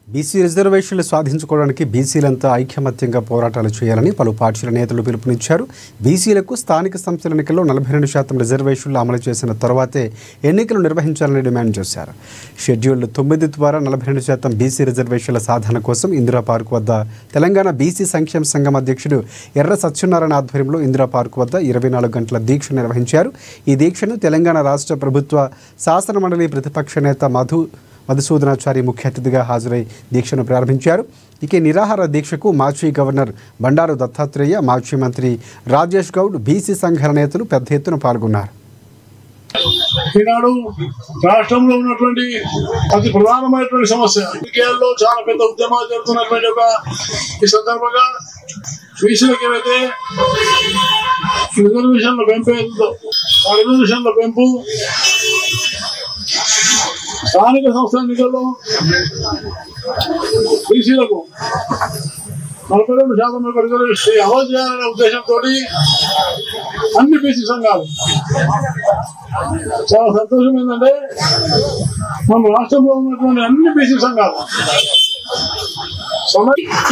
BC రిజర్వేషన్లు సాధించుకోవడానికి బీసీలంతా ఐకమత్యంగా పోరాటాలు చేయాలని పలు పార్టీల నేతలు పిలుపునిచ్చారు. బీసీలకు స్థానిక సంస్థల ఎన్నికల్లో 42% రిజర్వేషన్లు అమలు చేసిన తర్వాతే ఎన్నికలు నిర్వహించాలని డిమాండ్ చేశారు. షెడ్యూల్ 9 ద్వారా 42% బీసీ రిజర్వేషన్ల సాధన కోసం ఇందిరా పార్క్ వద్ద తెలంగాణ బీసీ సంక్షేమ సంఘం అధ్యక్షుడు ఎర్ర సత్యనారాయణ ఆధ్వర్యంలో ఇందిరా పార్క్ వద్ద 24 గంటల దీక్ష నిర్వహించారు. ఈ దీక్షను తెలంగాణ రాష్ట్ర ప్రభుత్వ శాసనమండలి ప్రతిపక్ష నేత మధుసూదనాచారి ముఖ్య అతిథిగా హాజరై దీక్షను ప్రారంభించారు. ఇక నిరాహార దీక్షకు మాజీ గవర్నర్ బండారు దత్తాత్రేయ, మాజీ మంత్రి రాజేష్ గౌడ్, బీసీ సంఘాల నేతలు పెద్ద ఎత్తున పాల్గొన్నారు. ఈనాడు రాష్ట్రంలో ఉన్నటువంటి అతి ప్రధానమైనటువంటి సమస్య రాజకీయాల్లో చాలా పెద్ద ఉద్యమాలు జరుగుతున్నటువంటి ఈ సందర్భంగా బీసీలకు ఏవైతే రిజర్వేషన్ల పెంపు ఆ రిజర్వేషన్ల పెంపు స్థానిక సంస్థల ఎన్నికల్లో బీసీలకు 42% రిజర్వేషన్ అమలు చేయాలనే ఉద్దేశంతో అన్ని బీసీ సంఘాలు చాలా సంతోషం ఏంటంటే మన రాష్ట్రంలో ఉన్నటువంటి అన్ని బీసీ సంఘాలు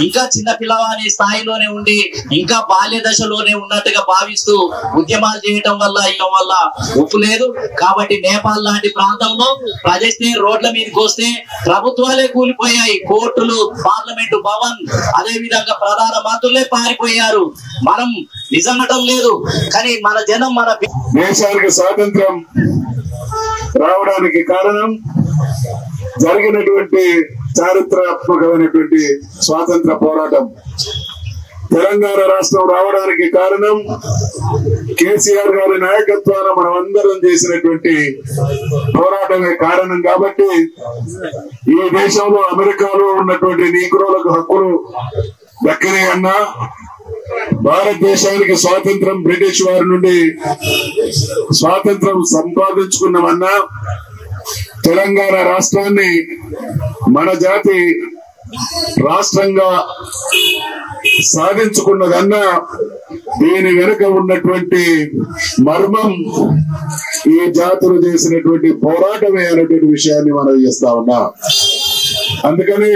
ఇంకా చిన్న పిల్లవాని స్థాయిలోనే ఉండి ఇంకా బాల్య దశలోనే ఉన్నట్టుగా భావిస్తూ ఉద్యమాలు చేయటం వల్ల ఉప్పు లేదు. కాబట్టి నేపాల్ లాంటి ప్రాంతంలో ప్రజస్తే రోడ్ల మీదకి వస్తే ప్రభుత్వాలే కూలిపోయాయి, కోర్టులు, పార్లమెంటు భవన్, అదే విధంగా ప్రధాన మంత్రులే పారిపోయారు. మనం నిజంగటం లేదు, కానీ మన జనం మన దేశానికి స్వాతంత్రం రావడానికి కారణం జరిగినటువంటి చారిత్రాత్మకమైనటువంటి స్వాతంత్ర పోరాటం. తెలంగాణ రాష్ట్రం రావడానికి కారణం కేసీఆర్ గారి నాయకత్వాన మనం అందరం చేసినటువంటి పోరాటమే కారణం. కాబట్టి ఈ దేశంలో అమెరికాలో ఉన్నటువంటి నీగ్రోలకు హక్కులు దక్కనే అన్నా, భారతదేశానికి స్వాతంత్రం బ్రిటిష్ వారి నుండి స్వాతంత్రం సంపాదించుకున్నామన్నా, తెలంగాణ రాష్ట్రాన్ని మన జాతి రాష్ట్రంగా సాధించుకున్నదన్నా దీని వెనుక ఉన్నటువంటి మర్మం ఈ జాతులు చేసినటువంటి పోరాటమే అనేటువంటి విషయాన్ని మనం చేస్తా ఉన్నా. అందుకని